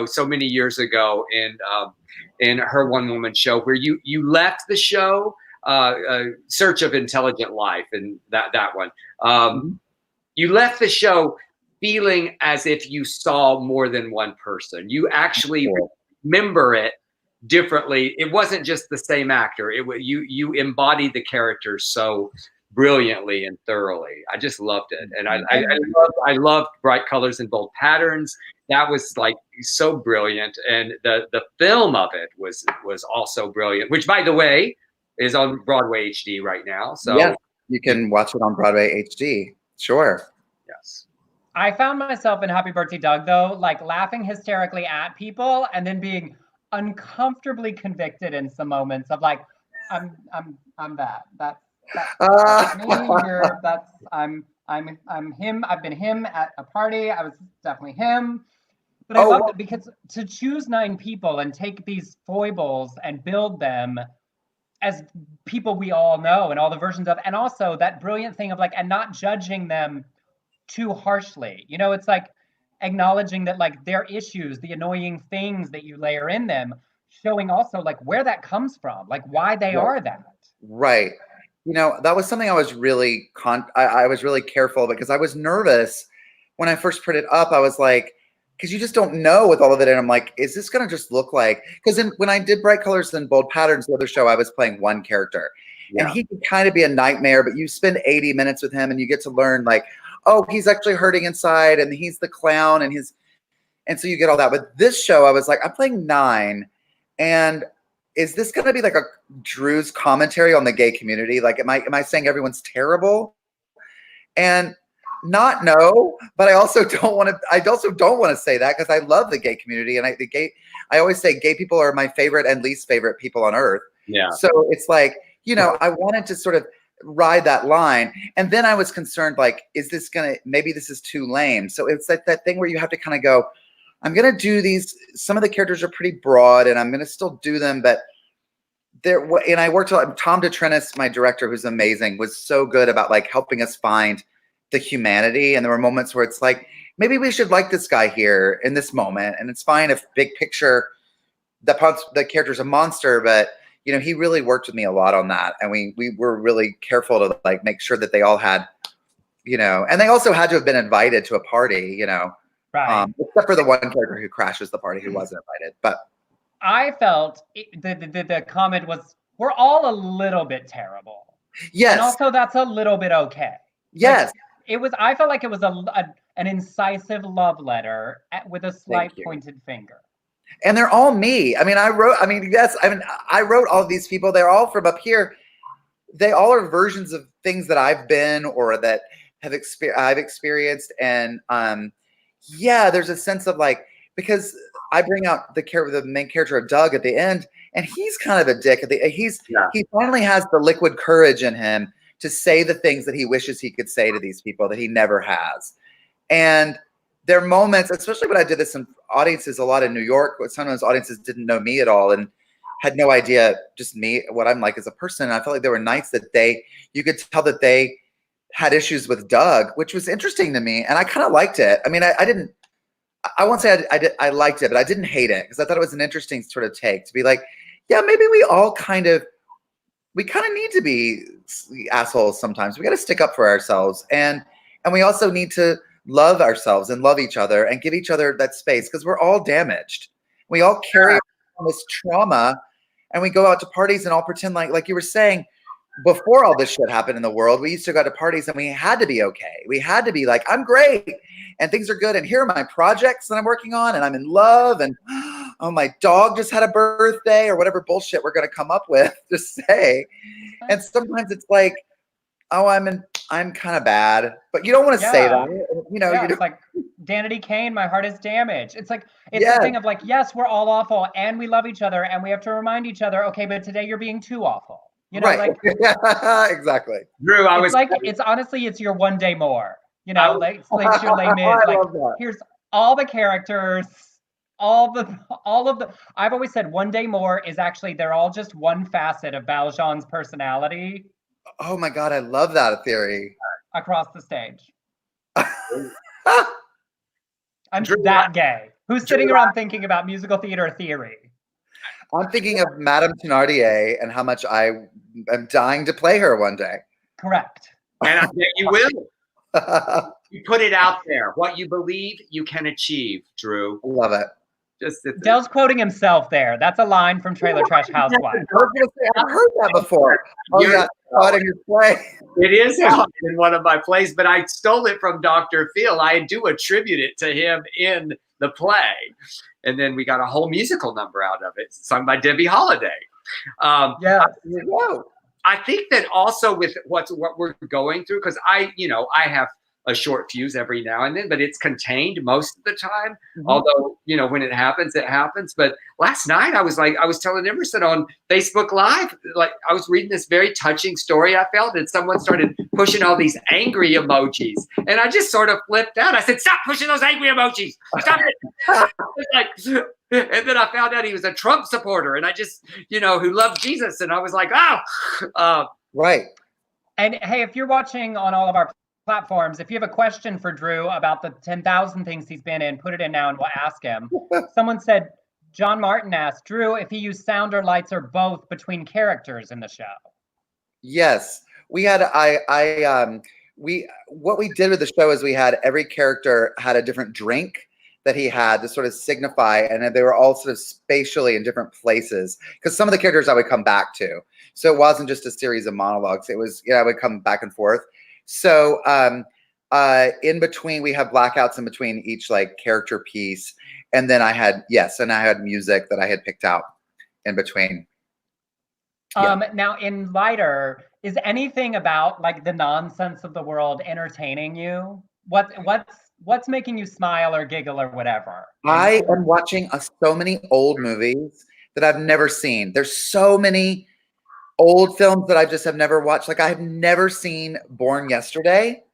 so many years ago in her one woman show where you left the show Search of Intelligent Life, and that one. You left the show feeling as if you saw more than one person. You actually remember it differently. It wasn't just the same actor. You embodied the characters so brilliantly and thoroughly. I just loved it, and I loved Bright Colors and Bold Patterns. That was like so brilliant, and the film of it was also brilliant. Which, by the way, is on Broadway HD right now. So yeah, you can watch it on Broadway HD. Sure. Yes. I found myself in Happy Birthday, Doug, though, like laughing hysterically at people and then being uncomfortably convicted in some moments of like, I'm that. That's me. I'm him. I've been him at a party. I was definitely him. But I loved it because to choose 9 people and take these foibles and build them as people we all know and all the versions of, and also that brilliant thing of like, and not judging them too harshly. It's like acknowledging that like their issues, the annoying things that you layer in them, showing also like where that comes from, like why they are that. Right. That was something I was really, I was really careful because I was nervous when I first put it up. I was like, because you just don't know with all of it. And I'm like, is this going to just look like, because when I did Bright Colors and Bold Patterns, the other show, I was playing one character. Yeah. And he can kind of be a nightmare, but you spend 80 minutes with him and you get to learn like, oh, he's actually hurting inside and he's the clown and so you get all that. But this show, I was like, I'm playing 9. And is this going to be like a Drew's commentary on the gay community? Like, am I saying everyone's terrible? And no, but I also don't want to say that because I love the gay community. And I always say gay people are my favorite and least favorite people on earth. Yeah. So it's like, I wanted to sort of ride that line. And then I was concerned, like, maybe this is too lame. So it's like that thing where you have to kind of go, I'm going to do these. Some of the characters are pretty broad and I'm going to still do them, but and I worked on Tom DeTrenis, my director, who's amazing, was so good about like helping us find the humanity. And there were moments where it's like, maybe we should like this guy here in this moment. And it's fine if big picture, the character's a monster, but he really worked with me a lot on that. And we were really careful to like make sure that they all had, and they also had to have been invited to a party, right. Except for the one character who crashes the party who wasn't invited. But I felt the comment was, we're all a little bit terrible. Yes. And also that's a little bit okay. Yes. Like, I felt like it was an incisive love letter with a slight pointed finger. And they're all me. I wrote all of these people. They're all from up here. They all are versions of things that I've been or that I've experienced. And there's a sense of like, because I bring out the main character of Doug at the end, and he's kind of a dick. He finally has the liquid courage in him to say the things that he wishes he could say to these people that he never has. And there are moments, especially when I did this in audiences a lot in New York, where sometimes audiences didn't know me at all and had no idea just me, what I'm like as a person. And I felt like there were nights that you could tell that they had issues with Doug, which was interesting to me. And I kind of liked it. I mean, I won't say I liked it, but I didn't hate it because I thought it was an interesting sort of take to be like, yeah, maybe we kind of need to be assholes sometimes. We got to stick up for ourselves. And we also need to love ourselves and love each other and give each other that space because we're all damaged. We all carry this trauma and we go out to parties and all pretend like you were saying, before all this shit happened in the world, we used to go to parties and we had to be okay. We had to be like, I'm great and things are good. And here are my projects that I'm working on and I'm in love. And oh, my dog just had a birthday or whatever bullshit we're going to come up with to say. And sometimes it's like, oh, I'm kind of bad, but you don't want to say that. You know, it's like Danity Kane, my heart is damaged. It's like, it's the thing of like, yes, we're all awful and we love each other and we have to remind each other, okay, but today you're being too awful. You know, right. like exactly. Drew, it's honestly, it's your one day more, you know, like it's your Les Mis. Like, here's all the characters, all of the, I've always said one day more is actually, they're all just one facet of Valjean's personality. Oh my God, I love that theory. Across the stage. I'm that gay. Who's sitting around thinking about musical theater theory? I'm thinking of Madame Thénardier and how much I am dying to play her one day. Correct. And I bet you will. You put it out there. What you believe, you can achieve, Drew. Love it. Dell's quoting himself there. That's a line from Trailer Trash Housewives. I was going to say, I've heard that before. Oh, yeah, in your play. It is in one of my plays, but I stole it from Dr. Phil. I do attribute it to him in the play. And then we got a whole musical number out of it, sung by Debbie Holiday. Yeah. I think that also with what we're going through, because I have a short fuse every now and then, but it's contained most of the time. Mm-hmm. Although, when it happens, it happens. But last night I was telling Emerson on Facebook Live, like I was reading this very touching story I felt, and someone started pushing all these angry emojis. And I just sort of flipped out. I said, stop pushing those angry emojis. Stop it. And then I found out he was a Trump supporter, and I just, who loved Jesus. And I was like, right. And hey, if you're watching on all of our platforms, if you have a question for Drew about the 10,000 things he's been in, put it in now and we'll ask him. Someone said, John Martin asked, Drew, if he used sound or lights or both between characters in the show. Yes. We had, what we did with the show is we had every character had a different drink that he had to sort of signify, and they were all sort of spatially in different places, because some of the characters I would come back to. So it wasn't just a series of monologues. It was, I would come back and forth. So in between, we have blackouts in between each like character piece. And then I had music that I had picked out in between. Now in Lighter, is anything about like the nonsense of the world entertaining you? What's making you smile or giggle or whatever? I am watching so many old movies that I've never seen. There's so many old films that I just have never watched. Like I have never seen Born Yesterday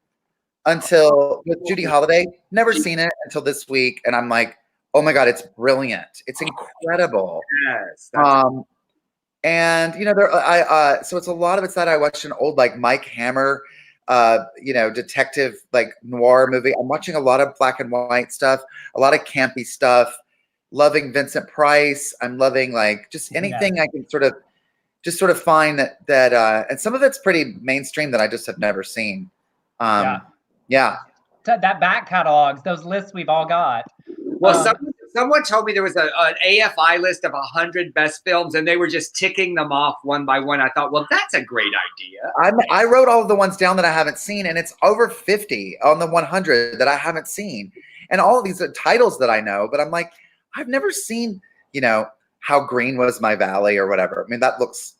with Judy Holliday. Never seen it until this week, and I'm like, oh my God, it's brilliant! It's incredible. Yes. And so it's a lot of it's that I watched an old like Mike Hammer, detective like noir movie. I'm watching a lot of black and white stuff, a lot of campy stuff. Loving Vincent Price. I'm loving like just anything I can sort of find that and some of it's pretty mainstream that I just have never seen. Yeah. That back catalogs, those lists we've all got. Well, someone told me there was an AFI list of 100 best films, and they were just ticking them off one by one. I thought, well, that's a great idea. I wrote all of the ones down that I haven't seen, and it's over 50 on the 100 that I haven't seen. And all of these are titles that I know, but I'm like, I've never seen, How Green Was My Valley or whatever. I mean, that looks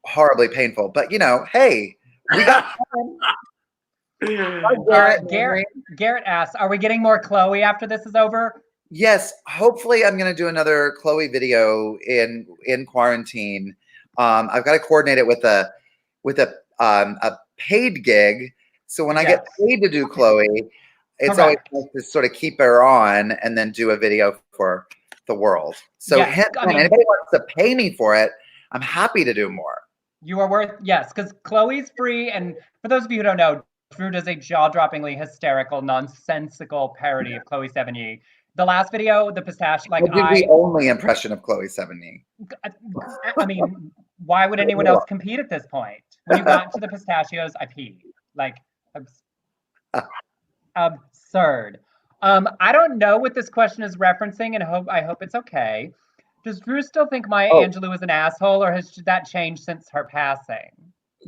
horribly painful, but hey, we got Garrett asks, are we getting more Chloe after this is over? Yes, hopefully I'm going to do another Chloe video in quarantine. I've got to coordinate it with a paid gig. So when I get paid to do Chloe, it's always nice to sort of keep her on and then do a video for the world. So anybody wants to pay me for it, I'm happy to do more. You are worth, yes, because Chloe's free. And for those of you who don't know, Drew does a jaw-droppingly hysterical, nonsensical parody of Chloe Sevigny. The last video, the pistachio, like the only impression of Chloe Sevigny. I mean, why would anyone else compete at this point? When you got to the pistachios, I peed. Like, absurd. I don't know what this question is referencing, and I hope it's okay. Does Drew still think Maya Angelou is an asshole, or has that changed since her passing?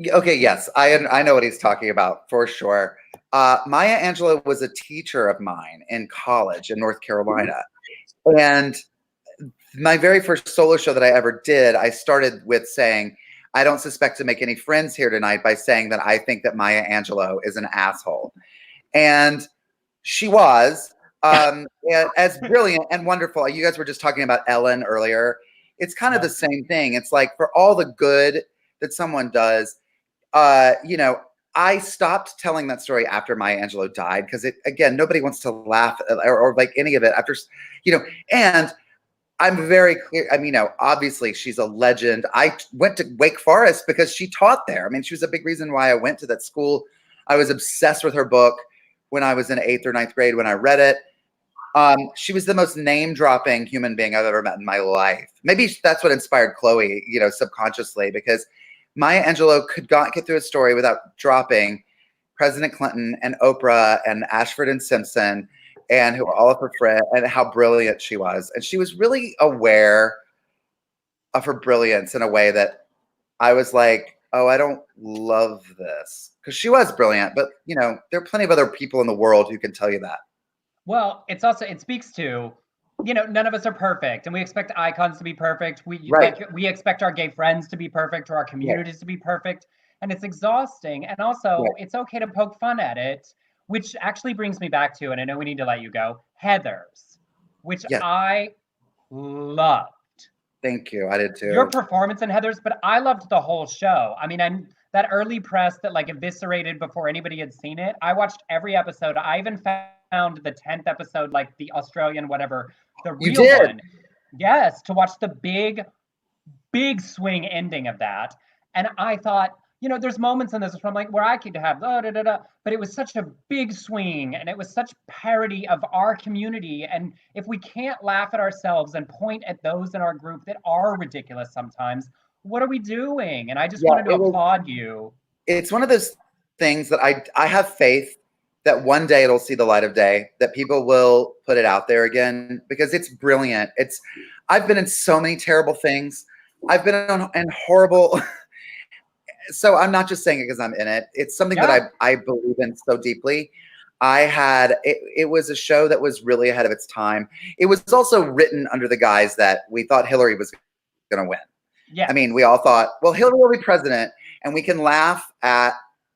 Okay, yes, I know what he's talking about for sure. Maya Angelou was a teacher of mine in college in North Carolina, and my very first solo show that I ever did, I started with saying, I don't suspect to make any friends here tonight by saying that I think that Maya Angelou is an asshole. And she was as brilliant and wonderful. You guys were just talking about Ellen earlier. It's kind of the same thing. It's like for all the good that someone does, you know, I stopped telling that story after Maya Angelou died because again, nobody wants to laugh or like any of it after, you know, and I'm very clear. I mean, you know, obviously she's a legend. I went to Wake Forest because she taught there. I mean, she was a big reason why I went to that school. I was obsessed with her book when I was in 8th or 9th grade when I read it. She was the most name-dropping human being I've ever met in my life. Maybe that's what inspired Chloe, you know, subconsciously, because Maya Angelou could not get through a story without dropping President Clinton and Oprah and Ashford and Simpson and who all of her friends and how brilliant she was. And she was really aware of her brilliance in a way that I was like, oh, I don't love this. Because she was brilliant, but you know, there are plenty of other people in the world who can tell you that. Well, it's also, it speaks to, you know, none of us are perfect, and we expect icons to be perfect. We expect our gay friends to be perfect, or our communities to be perfect, and it's exhausting. And also, it's okay to poke fun at it, which actually brings me back to, and I know we need to let you go, Heathers, which I loved. Thank you. I did too. Your performance in Heathers, but I loved the whole show. I mean, that early press that like eviscerated before anybody had seen it. I watched every episode. I even found the 10th episode, like the Australian whatever, the real one. Yes, to watch the big swing ending of that. And I thought, you know, there's moments in this where I'm like, where I could have but it was such a big swing, and it was such parody of our community. And if we can't laugh at ourselves and point at those in our group that are ridiculous sometimes, what are we doing? And I just wanted to applaud you. It's one of those things that I have faith that one day it'll see the light of day, that people will put it out there again, because it's brilliant. I've been in so many terrible things. I've been in horrible. So I'm not just saying it because I'm in it. It's something that I believe in so deeply. It was a show that was really ahead of its time. It was also written under the guise that we thought Hillary was going to win. Yeah. I mean, we all thought, well, Hillary will be president, and we can laugh at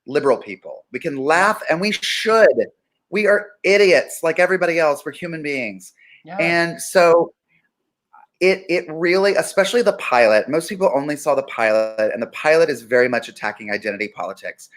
liberal people. We can laugh, and we should. We are idiots like everybody else. We're human beings. Yeah. And so it really, especially the pilot, most people only saw the pilot, and the pilot is very much attacking identity politics.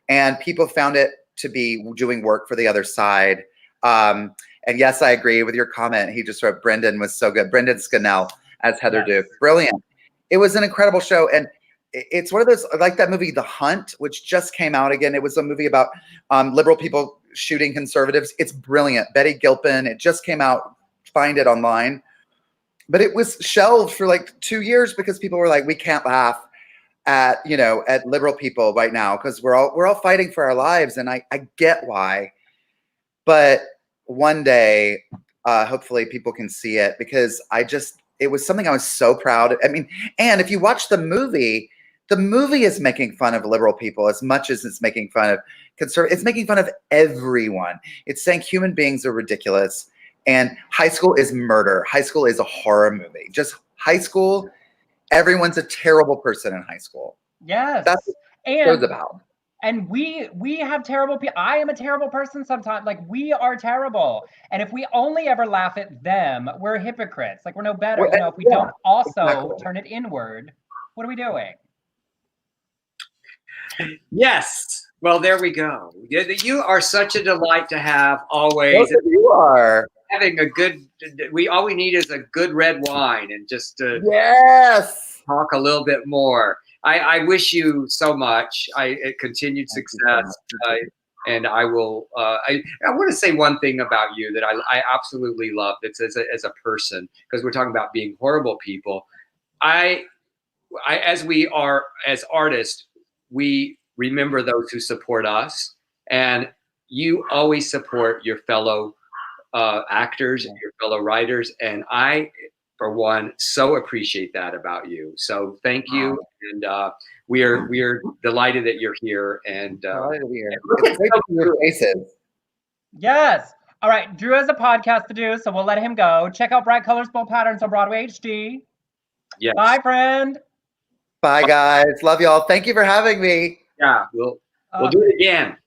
And people found it to be doing work for the other side. And yes, I agree with your comment. He just wrote, Brendan was so good. Brendan Scannell as Heather Duke. Brilliant. It was an incredible show. And it's one of those, like that movie, The Hunt, which just came out again. It was a movie about liberal people shooting conservatives. It's brilliant. Betty Gilpin. It just came out. Find it online. But it was shelved for like 2 years because people were like, we can't laugh at, you know, at liberal people right now because we're all fighting for our lives. And I get why. But one day, hopefully people can see it, because it was something I was so proud of. I mean, and if you watch the movie is making fun of liberal people as much as it's making fun of conservatives. It's making fun of everyone. It's saying human beings are ridiculous. And high school is murder. High school is a horror movie. Just high school, everyone's a terrible person in high school. Yes. That's what it's about. And we have terrible people. I am a terrible person sometimes. Like, we are terrible. And if we only ever laugh at them, we're hypocrites. Like, we're no better. You know, if we don't also turn it inward, what are we doing? Yes. Well, there we go. You are such a delight to have always. Both of you are. Having a good, all we need is a good red wine and just to Yes. talk a little bit more. I wish you so much. Continued success. And I will. I want to say one thing about you that I absolutely love. That's as a person, because we're talking about being horrible people. As we are as artists, we remember those who support us, and you always support your fellow actors and your fellow writers, and I, for one, so appreciate that about you. So thank you, and we are delighted that you're here. And Delighted to be here. It's great to see your faces. Yes. All right. Drew has a podcast to do, so we'll let him go. Check out Bright Colors, Bold Patterns on Broadway HD. Yes. Bye, friend. Bye, guys. Love y'all. Thank you for having me. Yeah, we'll do it again.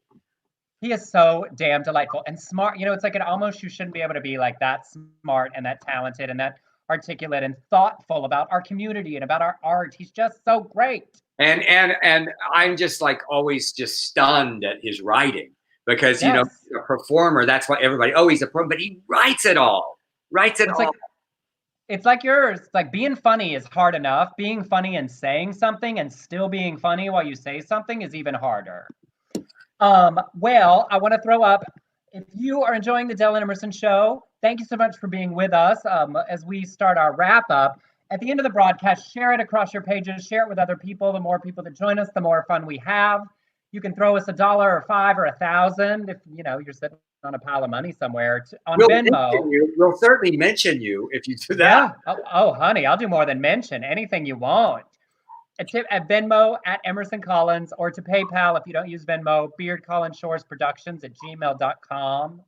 He is so damn delightful and smart. You know, it's like you shouldn't be able to be like that smart and that talented and that articulate and thoughtful about our community and about our art. He's just so great. And I'm just like always just stunned at his writing, because you know, a performer, that's why everybody, he's a performer, but he writes it all. It's like yours. Like, being funny is hard enough. Being funny and saying something and still being funny while you say something is even harder. Well, I want to throw up, if you are enjoying the Del and Emerson show, thank you so much for being with us. As we start our wrap up, at the end of the broadcast, share it across your pages, share it with other people. The more people that join us, the more fun we have. You can throw us $1 or $5 or $1,000 if you know you're sitting on a pile of money somewhere on Venmo. We'll certainly mention you if you do that. Yeah. Oh, honey, I'll do more than mention anything you want. A tip at Venmo at Emerson Collins, or to PayPal if you don't use Venmo, beardcollinshoresproductions@gmail.com.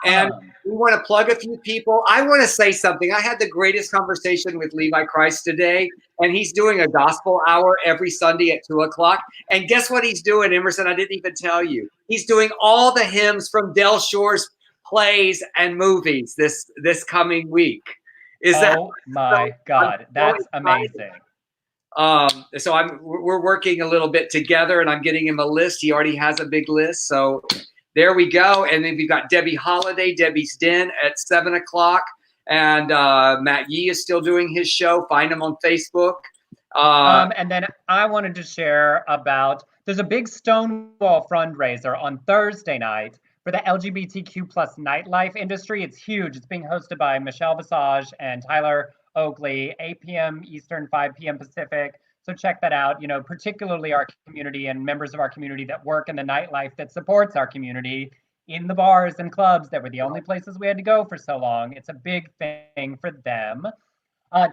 And we want to plug a few people. I want to say something. I had the greatest conversation with Levi Christ today, and he's doing a gospel hour every Sunday at 2:00. And guess what he's doing, Emerson? I didn't even tell you. He's doing all the hymns from Del Shore's plays and movies this coming week. My God, that's amazing. So we're working a little bit together, and I'm getting him a list. He already has a big list. So there we go. And then we've got Debbie Holiday, Debbie's Den at 7:00. And Matt Yee is still doing his show. Find him on Facebook. And then I wanted to share about, there's a big Stonewall fundraiser on Thursday night for the LGBTQ plus nightlife industry. It's huge. It's being hosted by Michelle Visage and Tyler Oakley, 8 p.m. Eastern, 5 p.m. Pacific. So check that out. You know, particularly our community and members of our community that work in the nightlife that supports our community in the bars and clubs that were the only places we had to go for so long. It's a big thing for them.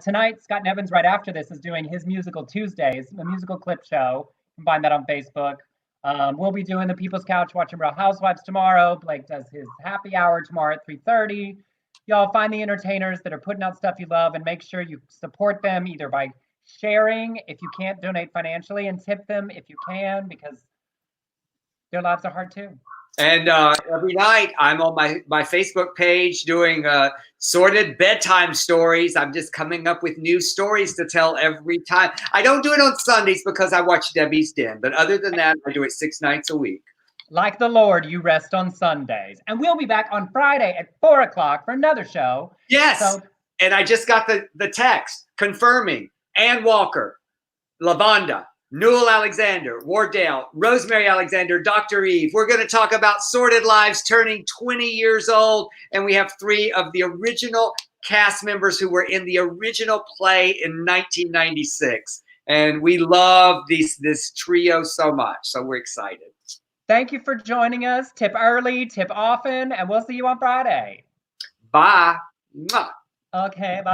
Tonight, Scott Nevins, right after this, is doing his Musical Tuesdays, a musical clip show. You can find that on Facebook. We'll be doing the People's Couch, watching Real Housewives tomorrow. Blake does his happy hour tomorrow at 3:30. Y'all find the entertainers that are putting out stuff you love and make sure you support them either by sharing if you can't donate financially, and tip them if you can, because their lives are hard too. And every night I'm on my Facebook page doing sorted bedtime stories. I'm just coming up with new stories to tell every time. I don't do it on Sundays because I watch Debbie's Den, but other than that, I do it 6 nights a week. Like the Lord, you rest on Sundays. And we'll be back on Friday at 4:00 for another show. Yes. And I just got the text confirming Ann Walker, Lavonda, Newell Alexander, Wardale, Rosemary Alexander, Dr. Eve. We're going to talk about Sordid Lives turning 20 years old. And we have 3 of the original cast members who were in the original play in 1996. And we love this trio so much. So we're excited. Thank you for joining us. Tip early, tip often, and we'll see you on Friday. Bye. Mwah. Okay, bye.